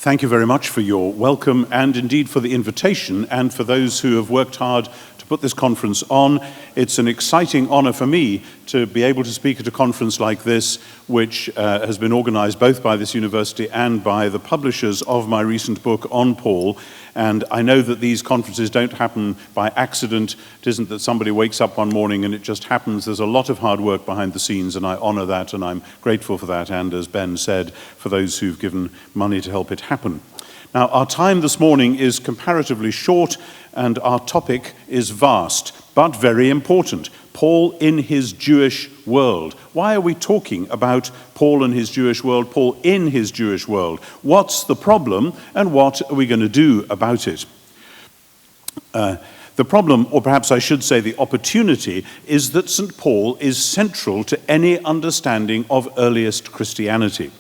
Thank you very much for your welcome and indeed for the invitation and for those who have worked hard to put this conference on. It's an exciting honor for me to be able to speak at a conference like this, which has been organized both by this university and by the publishers of my recent book on Paul. And I know that these conferences don't happen by accident. It isn't that somebody wakes up one morning and it just happens. There's a lot of hard work behind the scenes, and I honor that, and I'm grateful for that, and as Ben said, for those who've given money to help it happen. Now, our time this morning is comparatively short, and our topic is vast, but very important. Paul in his Jewish world. Why are we talking about Paul and his Jewish world, Paul in his Jewish world? What's the problem, and what are we going to do about it? The problem, or perhaps I should say the opportunity, is that St. Paul is central to any understanding of earliest Christianity,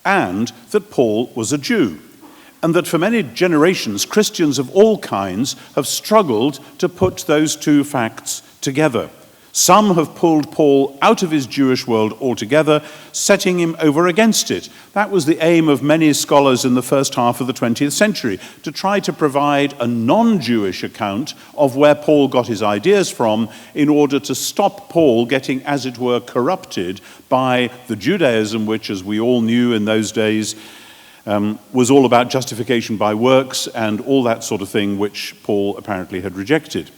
and that Paul was a Jew, and that for many generations Christians of all kinds have struggled to put those two facts together. Some have pulled Paul out of his Jewish world altogether, setting him over against it. That was the aim of many scholars in the first half of the 20th century, to try to provide a non-Jewish account of where Paul got his ideas from in order to stop Paul getting, as it were, corrupted by the Judaism, which, as we all knew in those days, was all about justification by works and all that sort of thing, which Paul apparently had rejected.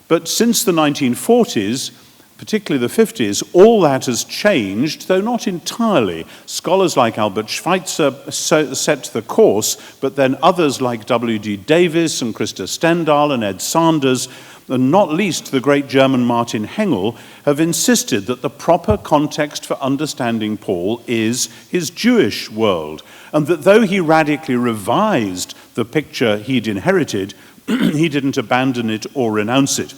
But since the 1940s, particularly the 50s, all that has changed, though not entirely. Scholars like Albert Schweitzer set the course, but then others like W.D. Davis and Christa Stendahl and Ed Sanders, and not least the great German Martin Hengel, have insisted that the proper context for understanding Paul is his Jewish world, and that though he radically revised the picture he'd inherited, he didn't abandon it or renounce it.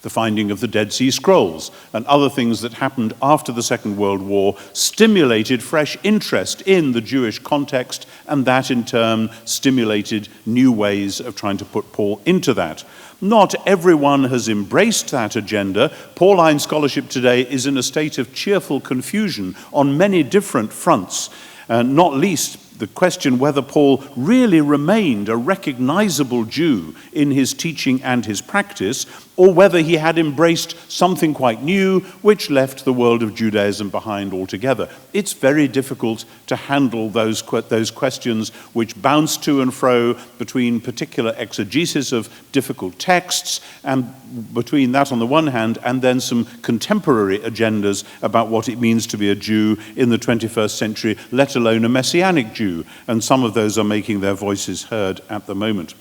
The finding of the Dead Sea Scrolls and other things that happened after the Second World War stimulated fresh interest in the Jewish context, and that in turn stimulated new ways of trying to put Paul into that. Not everyone has embraced that agenda. Pauline scholarship today is in a state of cheerful confusion on many different fronts, not least the question whether Paul really remained a recognizable Jew in his teaching and his practice, or whether he had embraced something quite new which left the world of Judaism behind altogether. It's very difficult to handle those questions which bounce to and fro between particular exegesis of difficult texts, and between that on the one hand and then some contemporary agendas about what it means to be a Jew in the 21st century, let alone a Messianic Jew. And some of those are making their voices heard at the moment.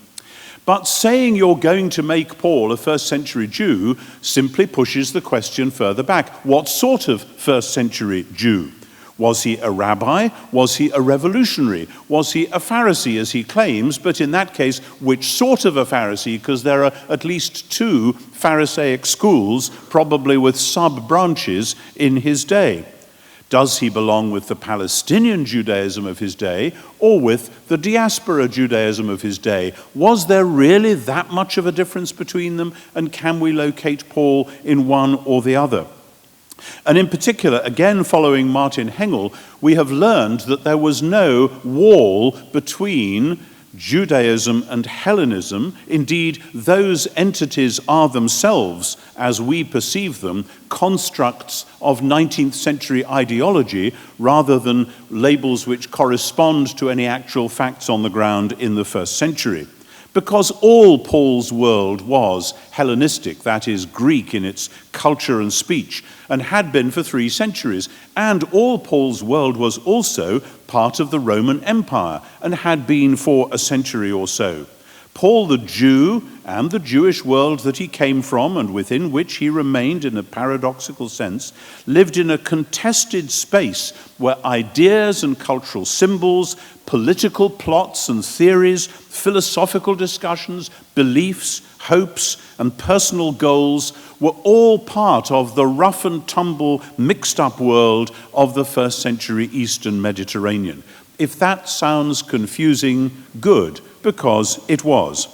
But saying you're going to make Paul a first century Jew simply pushes the question further back. What sort of first century Jew? Was he a rabbi? Was he a revolutionary? Was he a Pharisee, as he claims? But in that case, which sort of a Pharisee? Because there are at least two Pharisaic schools, probably with sub-branches in his day. Does he belong with the Palestinian Judaism of his day or with the diaspora Judaism of his day? Was there really that much of a difference between them? And can we locate Paul in one or the other? And in particular, again following Martin Hengel, we have learned that there was no wall between Judaism and Hellenism. Indeed, those entities are themselves, as we perceive them, constructs of 19th century ideology rather than labels which correspond to any actual facts on the ground in the first century. Because all Paul's world was Hellenistic, that is, Greek in its culture and speech, and had been for 3 centuries. And all Paul's world was also part of the Roman Empire, and had been for a century or so. Paul the Jew and the Jewish world that he came from and within which he remained in a paradoxical sense, lived in a contested space where ideas and cultural symbols, political plots and theories, philosophical discussions, beliefs, hopes, and personal goals were all part of the rough and tumble, mixed-up world of the first century Eastern Mediterranean. If that sounds confusing, good, because it was.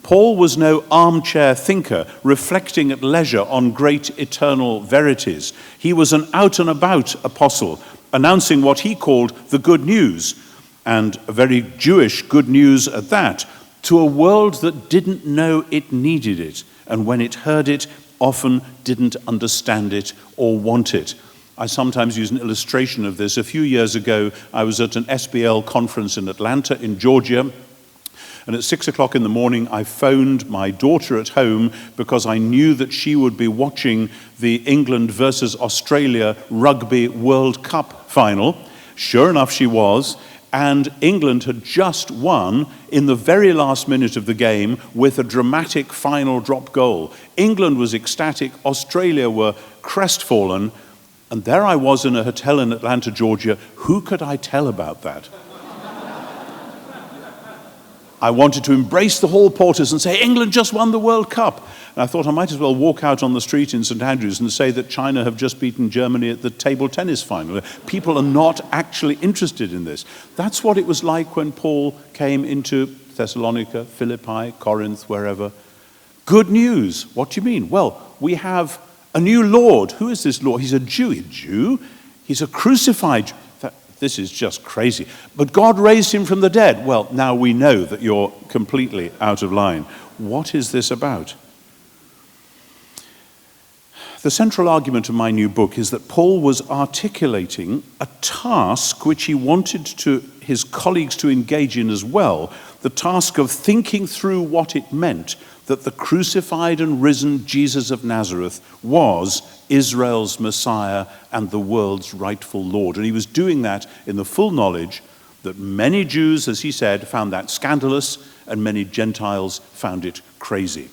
Paul was no armchair thinker reflecting at leisure on great eternal verities. He was an out-and-about apostle, announcing what he called the good news, and a very Jewish good news at that, to a world that didn't know it needed it, and when it heard it, often didn't understand it or want it. I sometimes use an illustration of this. A few years ago, I was at an SBL conference in Atlanta, in Georgia, and at 6 o'clock in the morning, I phoned my daughter at home because I knew that she would be watching the England versus Australia Rugby World Cup final. Sure enough, she was. And England had just won in the very last minute of the game with a dramatic final drop goal. England was ecstatic, Australia were crestfallen, and there I was in a hotel in Atlanta, Georgia. Who could I tell about that? I wanted to embrace the hall porters and say, England just won the World Cup. And I thought I might as well walk out on the street in St. Andrews and say that China have just beaten Germany at the table tennis final. People are not actually interested in this. That's what it was like when Paul came into Thessalonica, Philippi, Corinth, wherever. Good news. What do you mean? Well, we have a new Lord. Who is this Lord? He's a Jew. A Jew? He's a crucified. This is just crazy. But God raised him from the dead. Well, now we know that you're completely out of line. What is this about? The central argument of my new book is that Paul was articulating a task which he wanted his colleagues to engage in as well, the task of thinking through what it meant that the crucified and risen Jesus of Nazareth was Israel's Messiah and the world's rightful Lord. And he was doing that in the full knowledge that many Jews, as he said, found that scandalous and many Gentiles found it crazy.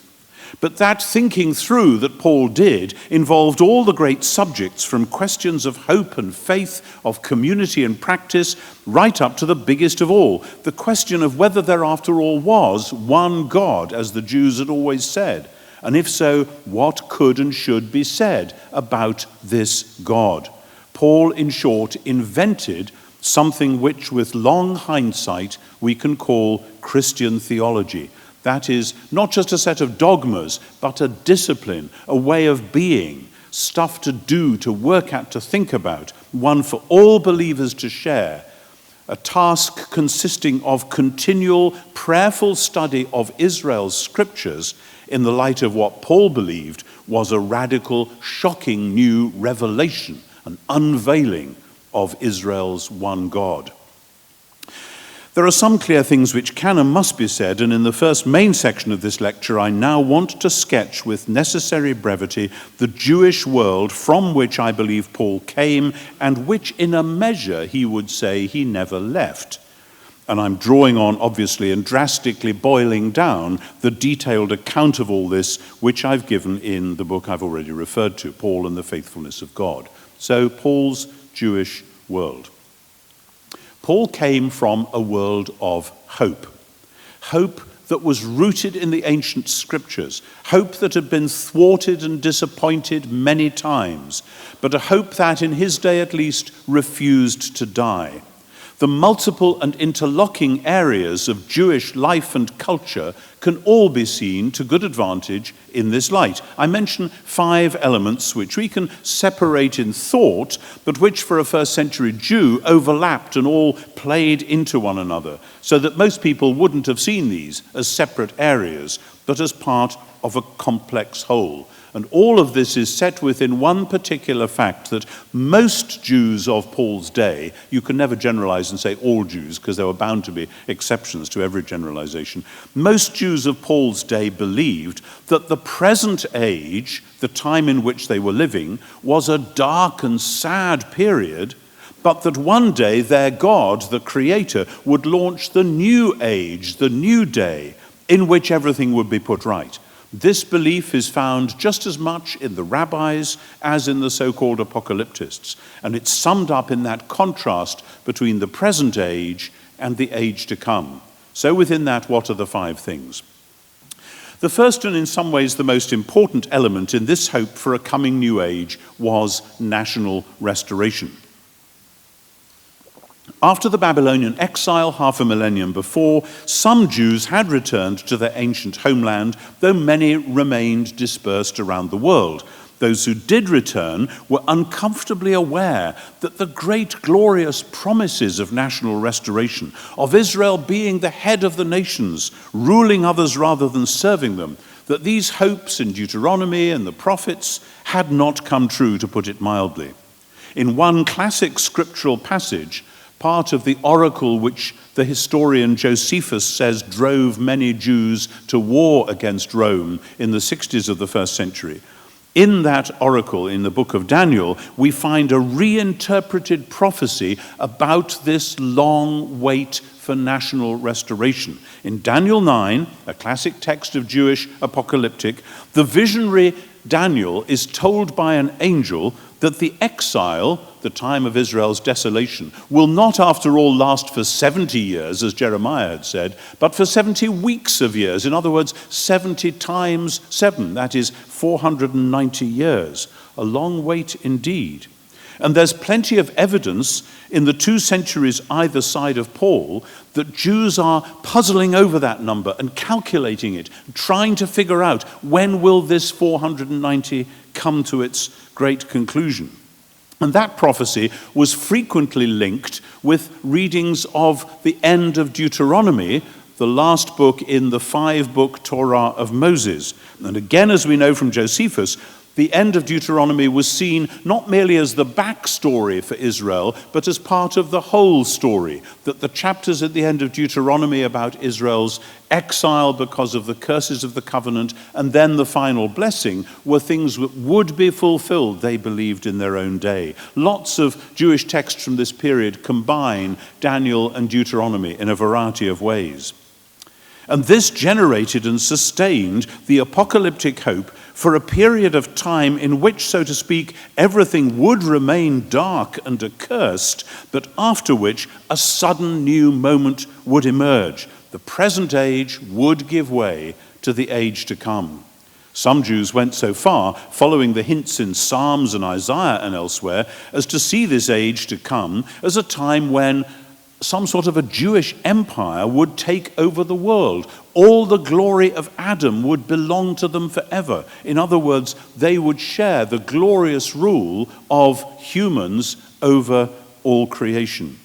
But that thinking through that Paul did involved all the great subjects from questions of hope and faith, of community and practice, right up to the biggest of all, the question of whether there after all was one God, as the Jews had always said. And if so, what could and should be said about this God? Paul, in short, invented something which, with long hindsight, we can call Christian theology. That is, not just a set of dogmas, but a discipline, a way of being, stuff to do, to work at, to think about, one for all believers to share, a task consisting of continual prayerful study of Israel's scriptures in the light of what Paul believed was a radical, shocking new revelation, an unveiling of Israel's one God. There are some clear things which can and must be said, and in the first main section of this lecture, I now want to sketch with necessary brevity the Jewish world from which I believe Paul came and which, in a measure, he would say he never left. And I'm drawing on, obviously, and drastically boiling down the detailed account of all this, which I've given in the book I've already referred to, Paul and the Faithfulness of God. So, Paul's Jewish world. Paul came from a world of hope. Hope that was rooted in the ancient scriptures. Hope that had been thwarted and disappointed many times, but a hope that, in his day at least, refused to die. The multiple and interlocking areas of Jewish life and culture can all be seen to good advantage in this light. I mention 5 elements which we can separate in thought, but which for a first century Jew overlapped and all played into one another, so that most people wouldn't have seen these as separate areas, but as part of a complex whole. And all of this is set within one particular fact, that most Jews of Paul's day, you can never generalize and say all Jews, because there were bound to be exceptions to every generalization. Most Jews of Paul's day believed that the present age, the time in which they were living, was a dark and sad period, but that one day their God, the Creator, would launch the new age, the new day, in which everything would be put right. This belief is found just as much in the rabbis as in the so-called apocalyptists, and it's summed up in that contrast between the present age and the age to come. So within that, what are the 5 things? The first, and in some ways the most important element in this hope for a coming new age, was national restoration. After the Babylonian exile, half a millennium before, some Jews had returned to their ancient homeland, though many remained dispersed around the world. Those who did return were uncomfortably aware that the great glorious promises of national restoration, of Israel being the head of the nations, ruling others rather than serving them, that these hopes in Deuteronomy and the prophets had not come true, to put it mildly. In one classic scriptural passage, part of the oracle which the historian Josephus says drove many Jews to war against Rome in the 60s of the first century, in that oracle, in the book of Daniel, we find a reinterpreted prophecy about this long wait for national restoration. In Daniel 9, a classic text of Jewish apocalyptic, the visionary Daniel is told by an angel that the exile, the time of Israel's desolation, will not after all last for 70 years, as Jeremiah had said, but for 70 weeks of years. In other words, 70 times 7, that is 490 years. A long wait indeed. And there's plenty of evidence in the 2 centuries either side of Paul that Jews are puzzling over that number and calculating it, trying to figure out when will this 490 come to its great conclusion. And that prophecy was frequently linked with readings of the end of Deuteronomy, the last book in the 5-book Torah of Moses. And again, as we know from Josephus, the end of Deuteronomy was seen not merely as the backstory for Israel, but as part of the whole story, that the chapters at the end of Deuteronomy about Israel's exile because of the curses of the covenant, and then the final blessing, were things that would be fulfilled, they believed, in their own day. Lots of Jewish texts from this period combine Daniel and Deuteronomy in a variety of ways. And this generated and sustained the apocalyptic hope for a period of time in which, so to speak, everything would remain dark and accursed, but after which a sudden new moment would emerge. The present age would give way to the age to come. Some Jews went so far, following the hints in Psalms and Isaiah and elsewhere, as to see this age to come as a time when some sort of a Jewish empire would take over the world. All the glory of Adam would belong to them forever. In other words, they would share the glorious rule of humans over all creation.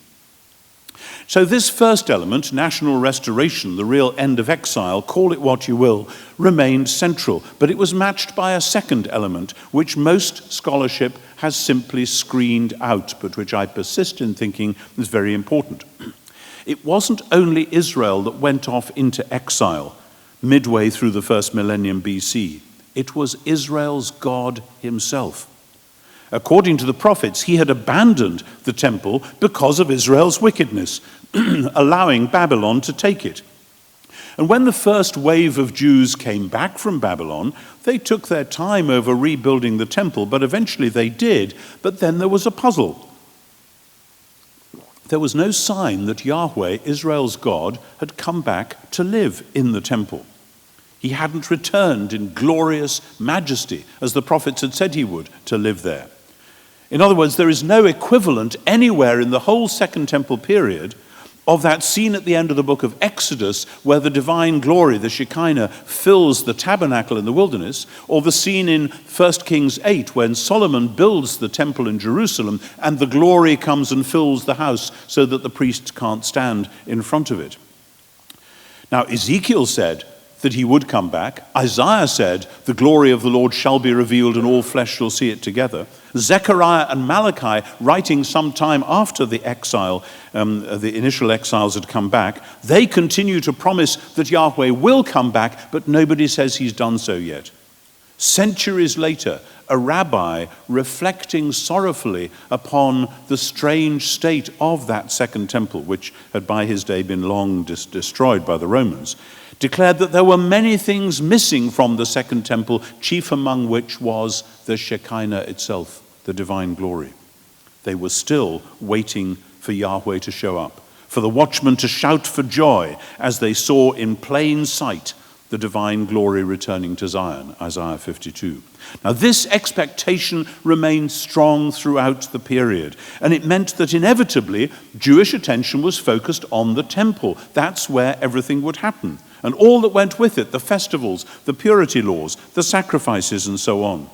So this first element, national restoration, the real end of exile, call it what you will, remained central. But it was matched by a second element, which most scholarship has simply screened out, but which I persist in thinking is very important. It wasn't only Israel that went off into exile midway through the first millennium BC. It was Israel's God himself. According to the prophets, he had abandoned the temple because of Israel's wickedness, allowing Babylon to take it. And when the first wave of Jews came back from Babylon, they took their time over rebuilding the temple, but eventually they did. But then there was a puzzle. There was no sign that Yahweh, Israel's God, had come back to live in the temple. He hadn't returned in glorious majesty, as the prophets had said he would, to live there. In other words, there is no equivalent anywhere in the whole Second Temple period of that scene at the end of the book of Exodus where the divine glory, the Shekinah, fills the tabernacle in the wilderness, or the scene in 1 Kings 8 when Solomon builds the temple in Jerusalem and the glory comes and fills the house so that the priests can't stand in front of it. Now, Ezekiel said that he would come back. Isaiah said, the glory of the Lord shall be revealed and all flesh shall see it together. Zechariah and Malachi, writing some time after the exile, the initial exiles had come back, they continue to promise that Yahweh will come back, but nobody says he's done so yet. Centuries later, a rabbi reflecting sorrowfully upon the strange state of that second temple, which had by his day been long destroyed by the Romans, declared that there were many things missing from the second temple, chief among which was the Shekinah itself, the divine glory. They were still waiting for Yahweh to show up, for the watchmen to shout for joy as they saw in plain sight the divine glory returning to Zion, Isaiah 52. Now, this expectation remained strong throughout the period, and it meant that inevitably Jewish attention was focused on the temple. That's where everything would happen, and all that went with it, the festivals, the purity laws, the sacrifices, and so on.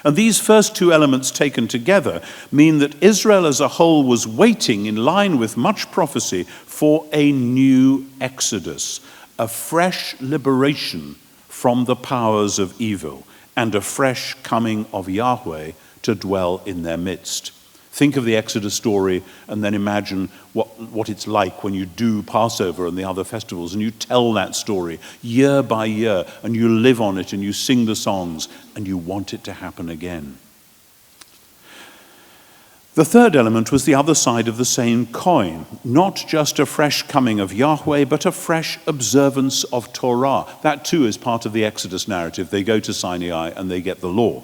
And these first two elements taken together mean that Israel as a whole was waiting in line with much prophecy for a new exodus, a fresh liberation from the powers of evil, and a fresh coming of Yahweh to dwell in their midst. Think of the Exodus story and then imagine what it's like when you do Passover and the other festivals, and you tell that story year by year, and you live on it, and you sing the songs, and you want it to happen again. The third element was the other side of the same coin, not just a fresh coming of Yahweh, but a fresh observance of Torah. That too is part of the Exodus narrative. They go to Sinai and they get the law.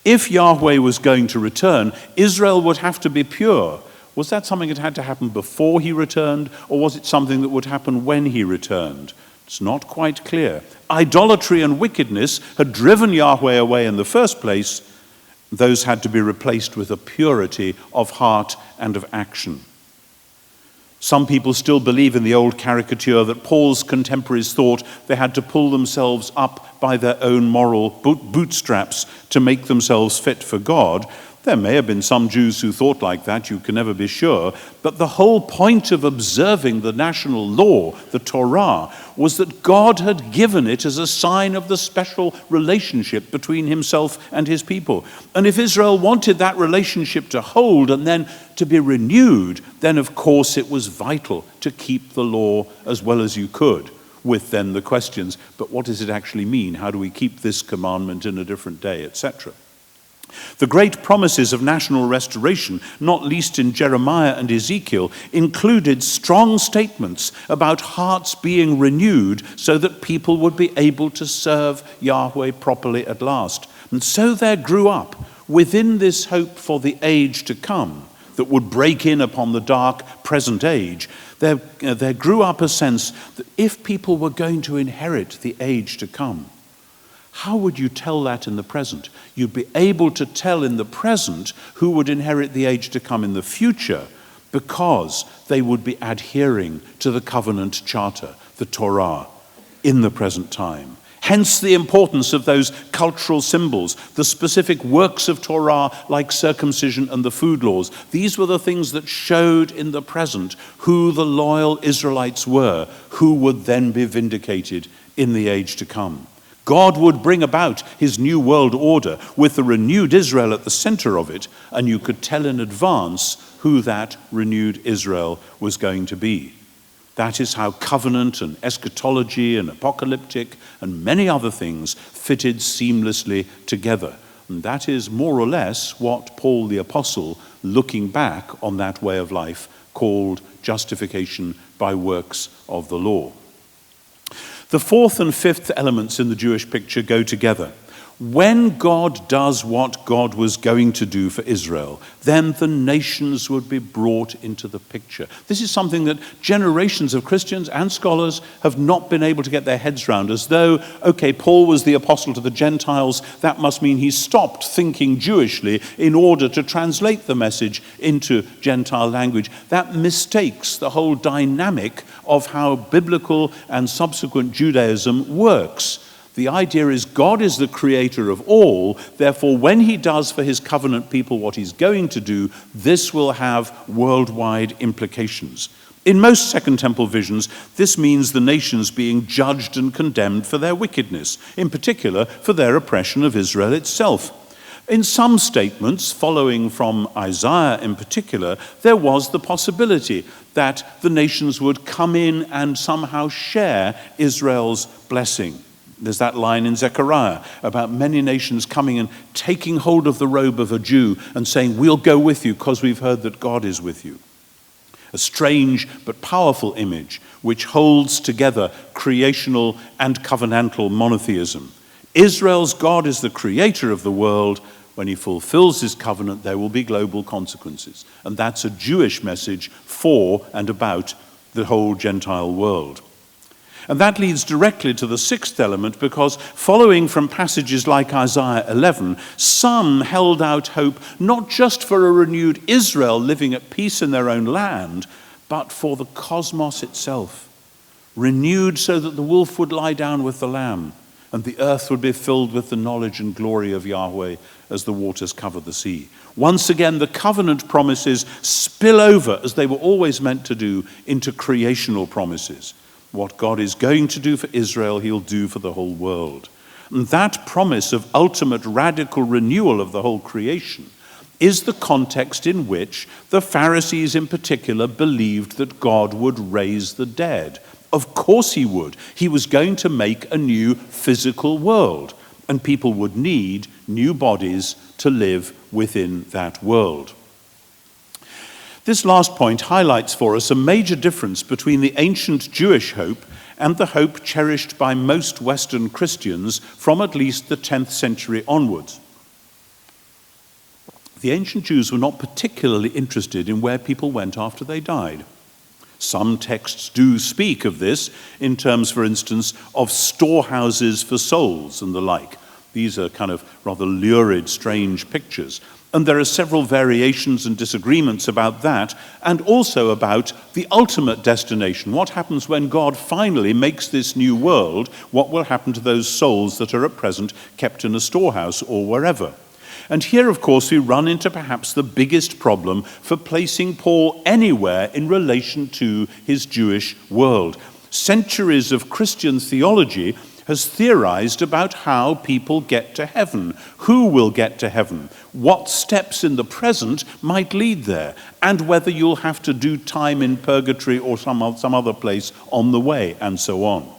If Yahweh was going to return, Israel would have to be pure. Was that something that had to happen before he returned, or was it something that would happen when he returned? It's not quite clear. Idolatry and wickedness had driven Yahweh away in the first place. Those had to be replaced with a purity of heart and of action. Some people still believe in the old caricature that Paul's contemporaries thought they had to pull themselves up by their own moral bootstraps to make themselves fit for God. There may have been some Jews who thought like that, you can never be sure, but the whole point of observing the national law, the Torah, was that God had given it as a sign of the special relationship between himself and his people. And if Israel wanted that relationship to hold and then to be renewed, then of course it was vital to keep the law as well as you could, with then the questions, but what does it actually mean? How do we keep this commandment in a different day, etc.? The great promises of national restoration, not least in Jeremiah and Ezekiel, included strong statements about hearts being renewed so that people would be able to serve Yahweh properly at last. And so there grew up, within this hope for the age to come that would break in upon the dark present age, there grew up a sense that if people were going to inherit the age to come, how would you tell that in the present? You'd be able to tell in the present who would inherit the age to come in the future, because they would be adhering to the covenant charter, the Torah, in the present time. Hence the importance of those cultural symbols, the specific works of Torah like circumcision and the food laws. These were the things that showed in the present who the loyal Israelites were, who would then be vindicated in the age to come. God would bring about his new world order with the renewed Israel at the center of it, and you could tell in advance who that renewed Israel was going to be. That is how covenant and eschatology and apocalyptic and many other things fitted seamlessly together. And that is more or less what Paul the Apostle, looking back on that way of life, called justification by works of the law. The fourth and fifth elements in the Jewish picture go together. When God does what God was going to do for Israel, then the nations would be brought into the picture. This is something that generations of Christians and scholars have not been able to get their heads around, as though, okay, Paul was the apostle to the Gentiles, that must mean he stopped thinking Jewishly in order to translate the message into Gentile language. That mistakes the whole dynamic of how biblical and subsequent Judaism works. The idea is God is the creator of all, therefore when he does for his covenant people what he's going to do, this will have worldwide implications. In most Second Temple visions, this means the nations being judged and condemned for their wickedness, in particular for their oppression of Israel itself. In some statements, following from Isaiah in particular, there was the possibility that the nations would come in and somehow share Israel's blessing. There's that line in Zechariah about many nations coming and taking hold of the robe of a Jew and saying, we'll go with you because we've heard that God is with you. A strange but powerful image which holds together creational and covenantal monotheism. Israel's God is the creator of the world. When he fulfills his covenant, there will be global consequences. And that's a Jewish message for and about the whole Gentile world. And that leads directly to the sixth element, because following from passages like Isaiah 11, some held out hope not just for a renewed Israel living at peace in their own land, but for the cosmos itself, renewed so that the wolf would lie down with the lamb, and the earth would be filled with the knowledge and glory of Yahweh as the waters cover the sea. Once again, the covenant promises spill over, as they were always meant to do, into creational promises. What God is going to do for Israel, he'll do for the whole world. And that promise of ultimate radical renewal of the whole creation is the context in which the Pharisees in particular believed that God would raise the dead. Of course he would. He was going to make a new physical world, and people would need new bodies to live within that world. This last point highlights for us a major difference between the ancient Jewish hope and the hope cherished by most Western Christians from at least the 10th century onwards. The ancient Jews were not particularly interested in where people went after they died. Some texts do speak of this in terms, for instance, of storehouses for souls and the like. These are kind of rather lurid, strange pictures. And there are several variations and disagreements about that, and also about the ultimate destination. What happens when God finally makes this new world? What will happen to those souls that are at present kept in a storehouse or wherever? And here, of course, we run into perhaps the biggest problem for placing Paul anywhere in relation to his Jewish world. Centuries of Christian theology has theorized about how people get to heaven, who will get to heaven, what steps in the present might lead there, and whether you'll have to do time in purgatory or some other place on the way, and so on.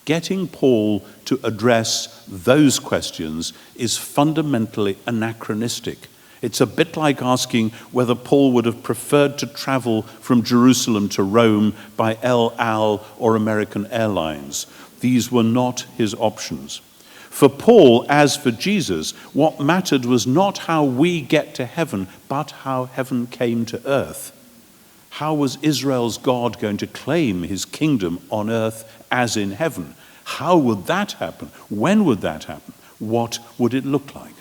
Getting Paul to address those questions is fundamentally anachronistic. It's a bit like asking whether Paul would have preferred to travel from Jerusalem to Rome by El Al or American Airlines. These were not his options. For Paul, as for Jesus, what mattered was not how we get to heaven, but how heaven came to earth. How was Israel's God going to claim his kingdom on earth as in heaven? How would that happen? When would that happen? What would it look like?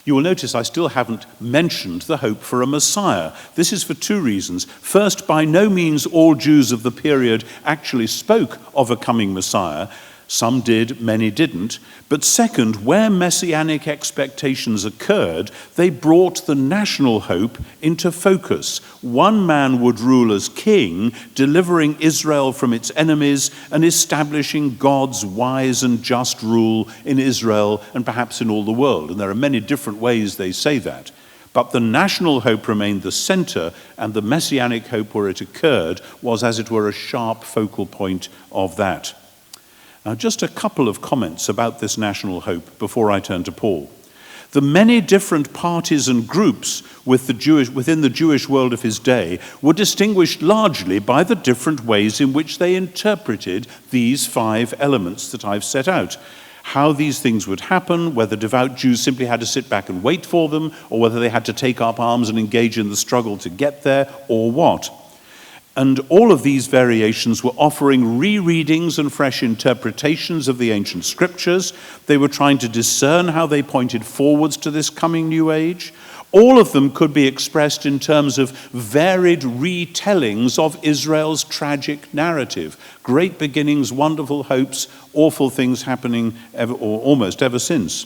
You will notice I still haven't mentioned the hope for a Messiah. This is for two reasons. First, by no means all Jews of the period actually spoke of a coming Messiah. Some did, many didn't. But second, where messianic expectations occurred, they brought the national hope into focus. One man would rule as king, delivering Israel from its enemies and establishing God's wise and just rule in Israel and perhaps in all the world. And there are many different ways they say that. But the national hope remained the center, and the messianic hope where it occurred was, as it were, a sharp focal point of that. Now, just a couple of comments about this national hope before I turn to Paul. The many different parties and groups within the Jewish world of his day were distinguished largely by the different ways in which they interpreted these 5 elements that I've set out. How these things would happen, whether devout Jews simply had to sit back and wait for them, or whether they had to take up arms and engage in the struggle to get there, or what. And all of these variations were offering rereadings and fresh interpretations of the ancient scriptures. They were trying to discern how they pointed forwards to this coming new age. All of them could be expressed in terms of varied retellings of Israel's tragic narrative. Great beginnings, wonderful hopes, awful things happening ever, or almost ever since.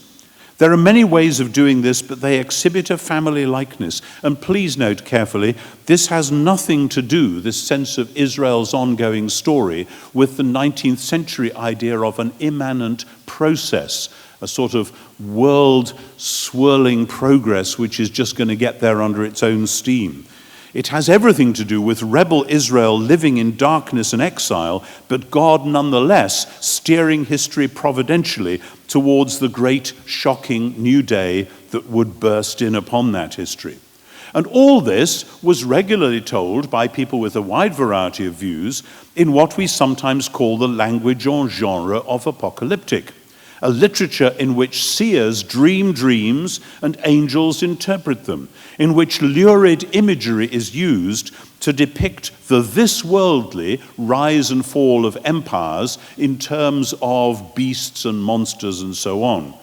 There are many ways of doing this, but they exhibit a family likeness. And please note carefully, this has nothing to do, this sense of Israel's ongoing story, with the 19th century idea of an immanent process, a sort of world swirling progress which is just going to get there under its own steam. It has everything to do with rebel Israel living in darkness and exile, but God nonetheless steering history providentially towards the great, shocking new day that would burst in upon that history. And all this was regularly told by people with a wide variety of views in what we sometimes call the language or genre of apocalyptic, a literature in which seers dream dreams and angels interpret them, in which lurid imagery is used to depict the this-worldly rise and fall of empires in terms of beasts and monsters and so on.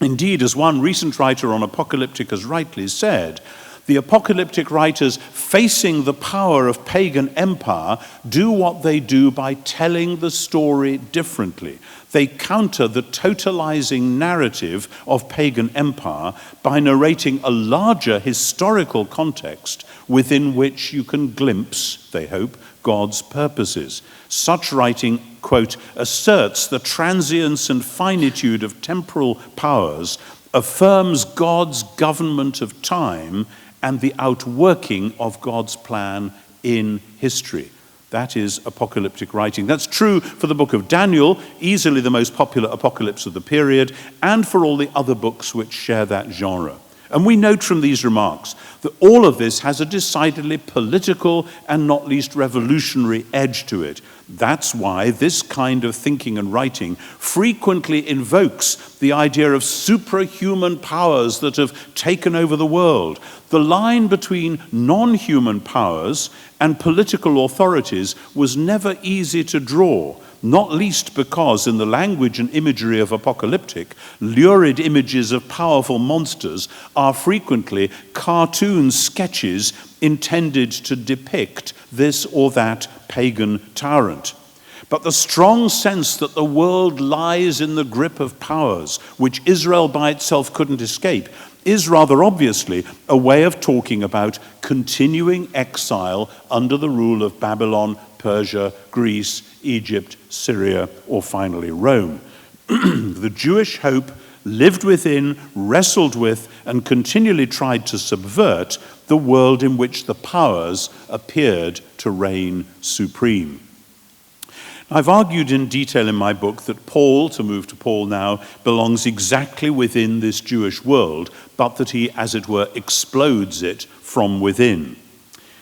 Indeed, as one recent writer on apocalyptic has rightly said, The apocalyptic writers, facing the power of pagan empire, do what they do by telling the story differently. They counter the totalizing narrative of pagan empire by narrating a larger historical context within which you can glimpse, they hope, God's purposes. Such writing, quote, asserts the transience and finitude of temporal powers, affirms God's government of time, and the outworking of God's plan in history. That is apocalyptic writing. That's true for the book of Daniel, easily the most popular apocalypse of the period, and for all the other books which share that genre. And we note from these remarks that all of this has a decidedly political and not least revolutionary edge to it. That's why this kind of thinking and writing frequently invokes the idea of suprahuman powers that have taken over the world. The line between non-human powers and political authorities was never easy to draw, not least because in the language and imagery of apocalyptic, lurid images of powerful monsters are frequently cartoon sketches intended to depict this or that pagan tyrant. But the strong sense that the world lies in the grip of powers which Israel by itself couldn't escape is rather obviously a way of talking about continuing exile under the rule of Babylon, Persia, Greece, Egypt, Syria, or finally Rome. The Jewish hope lived within, wrestled with, and continually tried to subvert the world in which the powers appeared to reign supreme. I've argued in detail in my book that Paul, to move to Paul now, belongs exactly within this Jewish world, but that he, as it were, explodes it from within.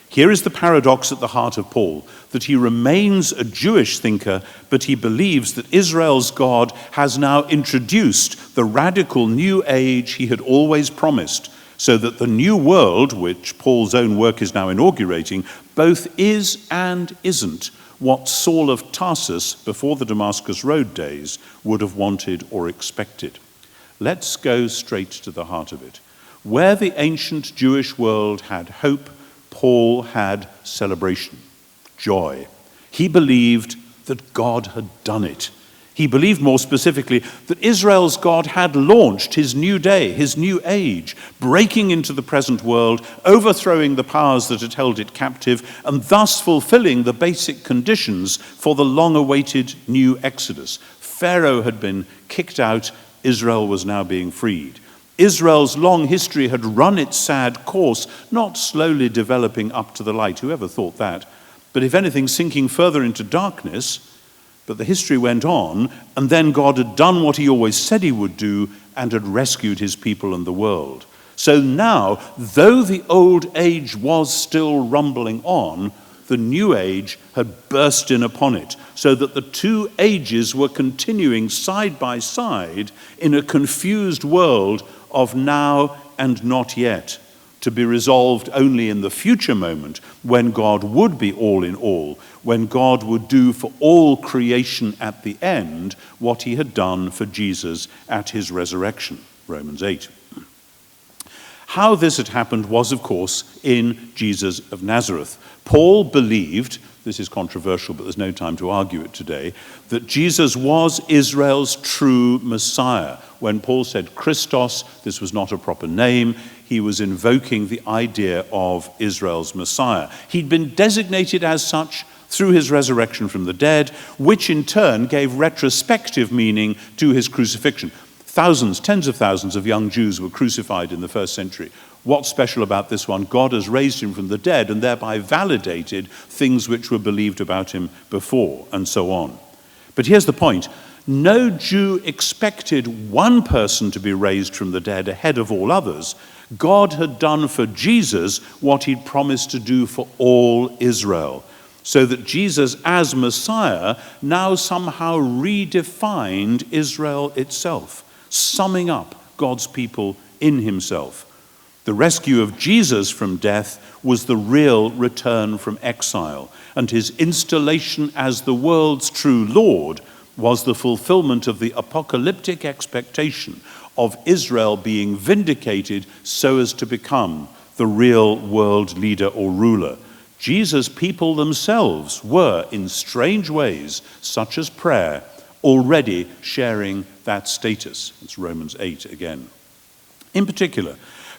Here is the paradox at the heart of Paul, that he remains a Jewish thinker, but he believes that Israel's God has now introduced the radical new age he had always promised, so that the new world, which Paul's own work is now inaugurating, both is and isn't what Saul of Tarsus, before the Damascus Road days, would have wanted or expected. Let's go straight to the heart of it. Where the ancient Jewish world had hope, Paul had celebration, joy. He believed that God had done it. He believed more specifically that Israel's God had launched his new day, his new age, breaking into the present world, overthrowing the powers that had held it captive, and thus fulfilling the basic conditions for the long-awaited new Exodus. Pharaoh had been kicked out, Israel was now being freed. Israel's long history had run its sad course, not slowly developing up to the light, whoever thought that, but if anything, sinking further into darkness. But the history went on, and then God had done what he always said he would do and had rescued his people and the world. So now, though the old age was still rumbling on, the new age had burst in upon it, so that the two ages were continuing side by side in a confused world of now and not yet, to be resolved only in the future moment when God would be all in all, when God would do for all creation at the end what he had done for Jesus at his resurrection, Romans 8. How this had happened was, of course, in Jesus of Nazareth. Paul believed, this is controversial, but there's no time to argue it today, that Jesus was Israel's true Messiah. When Paul said Christos, this was not a proper name. He was invoking the idea of Israel's Messiah. He'd been designated as such through his resurrection from the dead, which in turn gave retrospective meaning to his crucifixion. Thousands, tens of thousands of young Jews were crucified in the first century. What's special about this one? God has raised him from the dead and thereby validated things which were believed about him before, and so on. But here's the point. No Jew expected one person to be raised from the dead ahead of all others. God had done for Jesus what he'd promised to do for all Israel, so that Jesus as Messiah now somehow redefined Israel itself, summing up God's people in himself. The rescue of Jesus from death was the real return from exile, and his installation as the world's true Lord was the fulfillment of the apocalyptic expectation of Israel being vindicated so as to become the real world leader or ruler. Jesus' people themselves were, in strange ways, such as prayer, already sharing that status. It's Romans 8 again. In particular,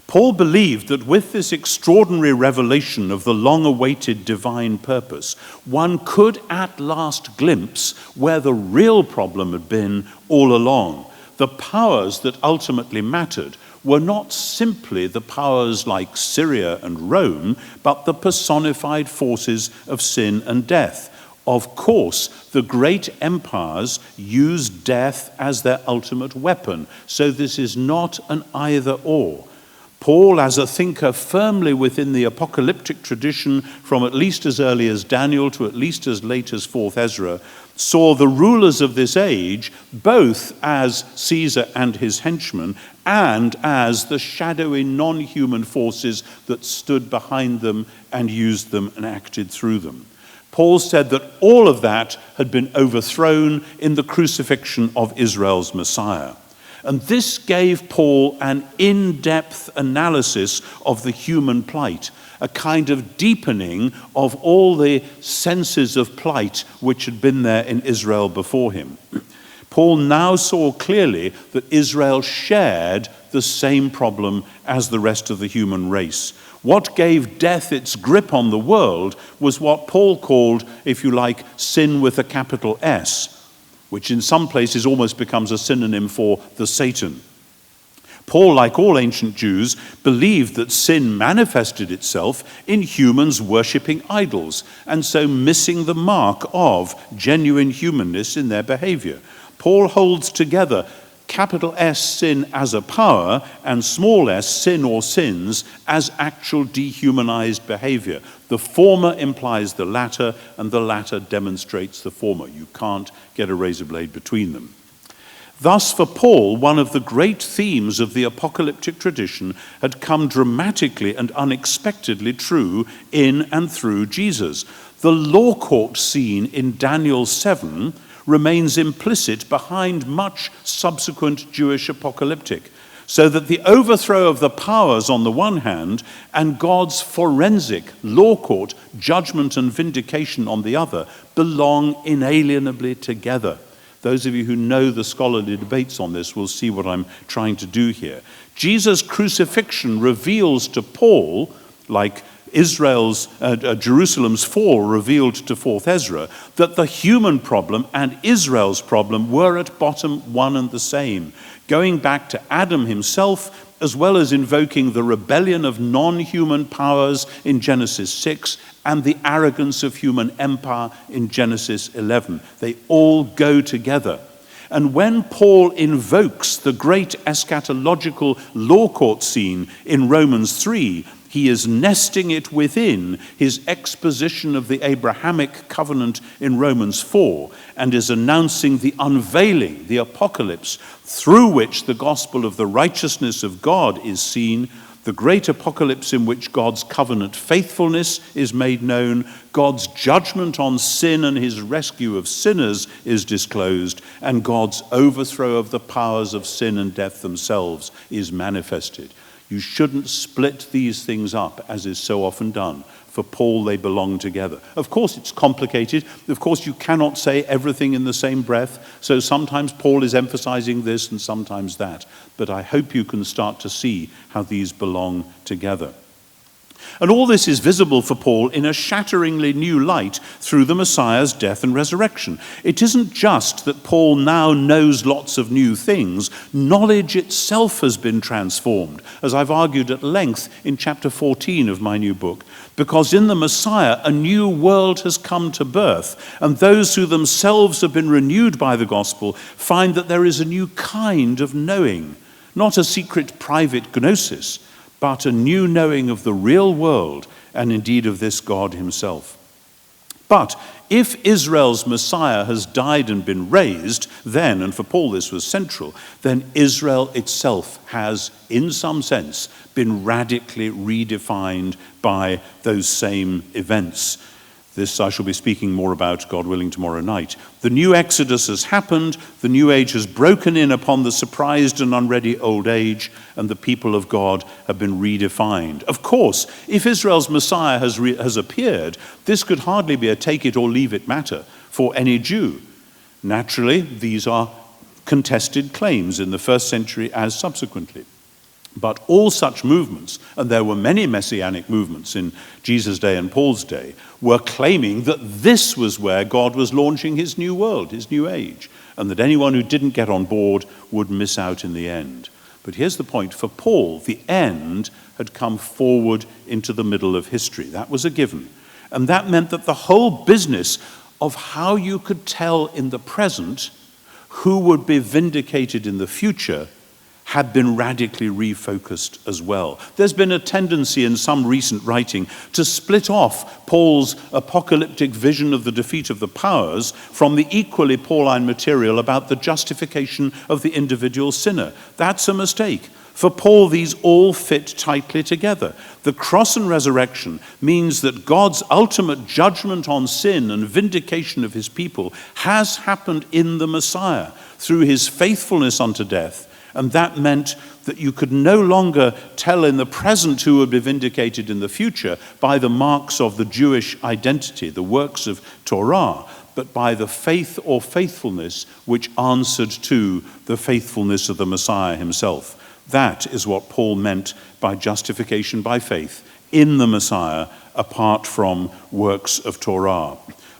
Paul believed that with this extraordinary revelation of the long-awaited divine purpose, one could at last glimpse where the real problem had been all along. The powers that ultimately mattered were not simply the powers like Syria and Rome, but the personified forces of sin and death. Of course, the great empires used death as their ultimate weapon, so this is not an either-or. Paul, as a thinker firmly within the apocalyptic tradition from at least as early as Daniel to at least as late as 4th Ezra, saw the rulers of this age both as Caesar and his henchmen and as the shadowy non-human forces that stood behind them and used them and acted through them. Paul said that all of that had been overthrown in the crucifixion of Israel's Messiah. And this gave Paul an in-depth analysis of the human plight, a kind of deepening of all the senses of plight which had been there in Israel before him. Paul now saw clearly that Israel shared the same problem as the rest of the human race. What gave death its grip on the world was what Paul called, if you like, sin with a capital S, which in some places almost becomes a synonym for the Satan. Paul, like all ancient Jews, believed that sin manifested itself in humans worshipping idols, and so missing the mark of genuine humanness in their behavior. Paul holds together capital S sin as a power and small s sin or sins as actual dehumanized behavior. The former implies the latter, and the latter demonstrates the former. You can't get a razor blade between them. Thus, for Paul, one of the great themes of the apocalyptic tradition had come dramatically and unexpectedly true in and through Jesus. The law court scene in Daniel 7 remains implicit behind much subsequent Jewish apocalyptic, so that the overthrow of the powers on the one hand and God's forensic law court judgment and vindication on the other belong inalienably together. Those of you who know the scholarly debates on this will see what I'm trying to do here. Jesus' crucifixion reveals to Paul, like Jerusalem's fall revealed to 4th Ezra, that the human problem and Israel's problem were at bottom one and the same, going back to Adam himself, as well as invoking the rebellion of non-human powers in Genesis 6 and the arrogance of human empire in Genesis 11. They all go together. And when Paul invokes the great eschatological law court scene in Romans 3, he is nesting it within his exposition of the Abrahamic covenant in Romans 4 and is announcing the unveiling, the apocalypse, through which the gospel of the righteousness of God is seen, the great apocalypse in which God's covenant faithfulness is made known, God's judgment on sin and his rescue of sinners is disclosed, and God's overthrow of the powers of sin and death themselves is manifested. You shouldn't split these things up, as is so often done. For Paul, they belong together. Of course, it's complicated. Of course, you cannot say everything in the same breath. So sometimes Paul is emphasizing this and sometimes that. But I hope you can start to see how these belong together. And all this is visible for Paul in a shatteringly new light through the Messiah's death and resurrection. It isn't just that Paul now knows lots of new things. Knowledge itself has been transformed, as I've argued at length in chapter 14 of my new book, because in the Messiah a new world has come to birth, and those who themselves have been renewed by the gospel find that there is a new kind of knowing, not a secret private gnosis, but a new knowing of the real world and indeed of this God himself. But if Israel's Messiah has died and been raised, then, and for Paul this was central, then Israel itself has, in some sense, been radically redefined by those same events. This I shall be speaking more about, God willing, tomorrow night. The new Exodus has happened, the new age has broken in upon the surprised and unready old age, and the people of God have been redefined. Of course, if Israel's Messiah has appeared, this could hardly be a take it or leave it matter for any Jew. Naturally, these are contested claims in the first century as subsequently. But all such movements, and there were many messianic movements in Jesus' day and Paul's day, were claiming that this was where God was launching his new world, his new age, and that anyone who didn't get on board would miss out in the end. But here's the point. For Paul, the end had come forward into the middle of history. That was a given. And that meant that the whole business of how you could tell in the present who would be vindicated in the future had been radically refocused as well. There's been a tendency in some recent writing to split off Paul's apocalyptic vision of the defeat of the powers from the equally Pauline material about the justification of the individual sinner. That's a mistake. For Paul, these all fit tightly together. The cross and resurrection means that God's ultimate judgment on sin and vindication of his people has happened in the Messiah through his faithfulness unto death. And that meant that you could no longer tell in the present who would be vindicated in the future by the marks of the Jewish identity, the works of Torah, but by the faith or faithfulness which answered to the faithfulness of the Messiah himself. That is what Paul meant by justification by faith in the Messiah, apart from works of Torah.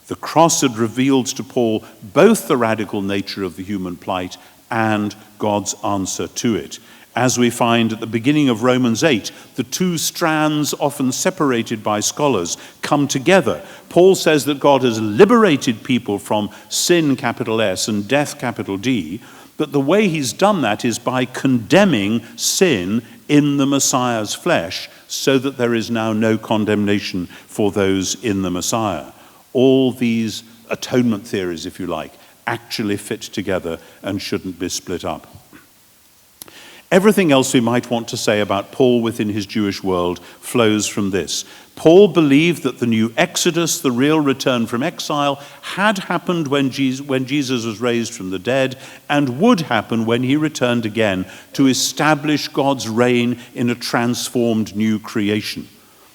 The cross had revealed to Paul both the radical nature of the human plight and God's answer to it. As we find at the beginning of Romans 8, the two strands, often separated by scholars, come together. Paul says that God has liberated people from sin, capital S, and death, capital D, but the way he's done that is by condemning sin in the Messiah's flesh, so that there is now no condemnation for those in the Messiah. All these atonement theories, if you like, actually fit together and shouldn't be split up. Everything else we might want to say about Paul within his Jewish world flows from this. Paul believed that the new Exodus, the real return from exile, had happened when Jesus was raised from the dead, and would happen when he returned again to establish God's reign in a transformed new creation.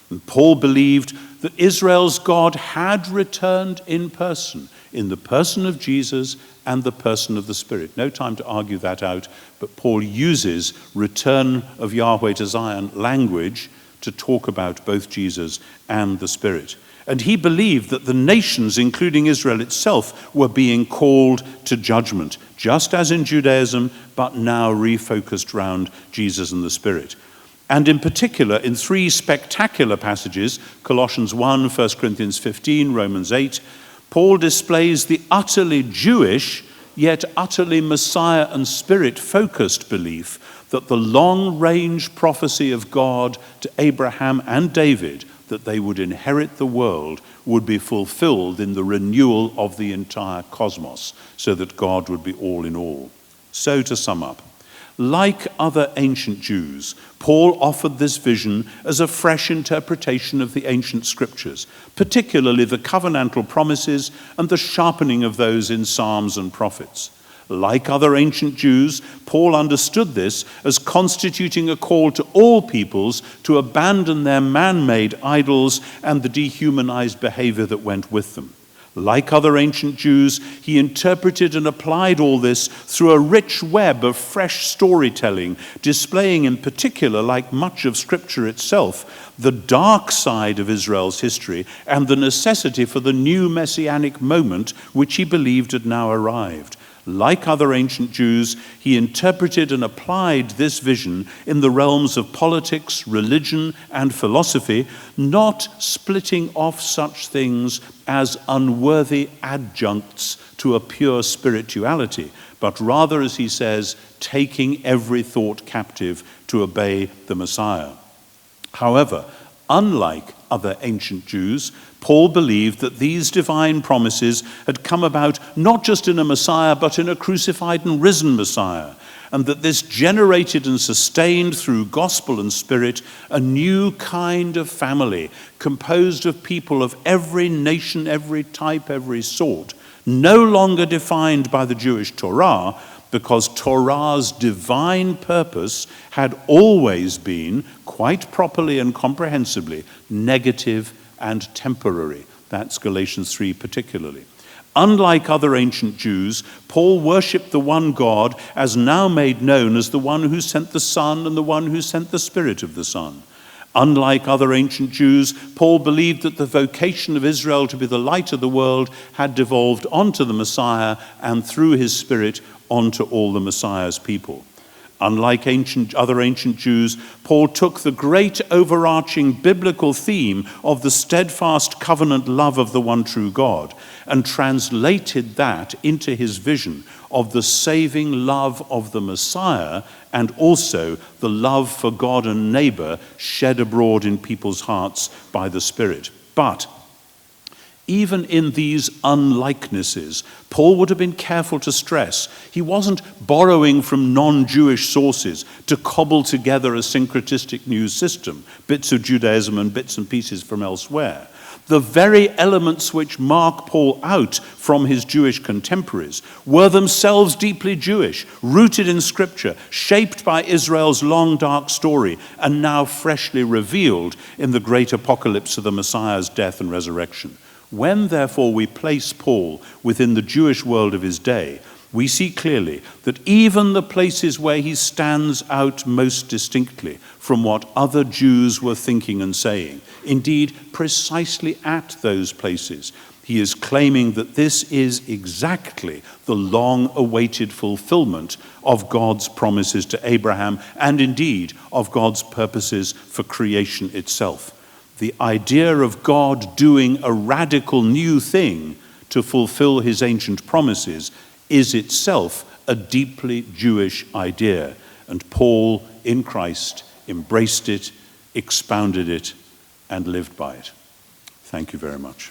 And Paul believed that Israel's God had returned in the person of Jesus and the person of the Spirit. No time to argue that out, but Paul uses return of Yahweh to Zion language to talk about both Jesus and the Spirit. And he believed that the nations, including Israel itself, were being called to judgment, just as in Judaism, but now refocused round Jesus and the Spirit. And in particular, in three spectacular passages, Colossians 1, 1 Corinthians 15, Romans 8, Paul displays the utterly Jewish, yet utterly Messiah and Spirit-focused belief that the long-range prophecy of God to Abraham and David, that they would inherit the world, would be fulfilled in the renewal of the entire cosmos, so that God would be all in all. So to sum up, like other ancient Jews, Paul offered this vision as a fresh interpretation of the ancient scriptures, particularly the covenantal promises and the sharpening of those in Psalms and prophets. Like other ancient Jews, Paul understood this as constituting a call to all peoples to abandon their man-made idols and the dehumanized behavior that went with them. Like other ancient Jews, he interpreted and applied all this through a rich web of fresh storytelling, displaying in particular, like much of Scripture itself, the dark side of Israel's history and the necessity for the new messianic moment which he believed had now arrived. Like other ancient Jews, he interpreted and applied this vision in the realms of politics, religion, and philosophy, not splitting off such things as unworthy adjuncts to a pure spirituality, but rather, as he says, taking every thought captive to obey the Messiah. However, unlike other ancient Jews, Paul believed that these divine promises had come about not just in a Messiah, but in a crucified and risen Messiah, and that this generated and sustained through gospel and spirit a new kind of family composed of people of every nation, every type, every sort, no longer defined by the Jewish Torah, because Torah's divine purpose had always been, quite properly and comprehensively, negative and temporary. That's Galatians 3 particularly. Unlike other ancient Jews, Paul worshipped the one God as now made known as the one who sent the Son and the one who sent the Spirit of the Son. Unlike other ancient Jews, Paul believed that the vocation of Israel to be the light of the world had devolved onto the Messiah and through his Spirit onto all the Messiah's people. Unlike other ancient Jews, Paul took the great overarching biblical theme of the steadfast covenant love of the one true God and translated that into his vision of the saving love of the Messiah and also the love for God and neighbor shed abroad in people's hearts by the Spirit. But even in these unlikenesses, Paul would have been careful to stress he wasn't borrowing from non-Jewish sources to cobble together a syncretistic new system, bits of Judaism and bits and pieces from elsewhere. The very elements which mark Paul out from his Jewish contemporaries were themselves deeply Jewish, rooted in Scripture, shaped by Israel's long dark story, and now freshly revealed in the great apocalypse of the Messiah's death and resurrection. When, therefore, we place Paul within the Jewish world of his day, we see clearly that even the places where he stands out most distinctly from what other Jews were thinking and saying, indeed, precisely at those places, he is claiming that this is exactly the long-awaited fulfillment of God's promises to Abraham and indeed of God's purposes for creation itself. The idea of God doing a radical new thing to fulfill his ancient promises is itself a deeply Jewish idea. And Paul, in Christ, embraced it, expounded it, and lived by it. Thank you very much.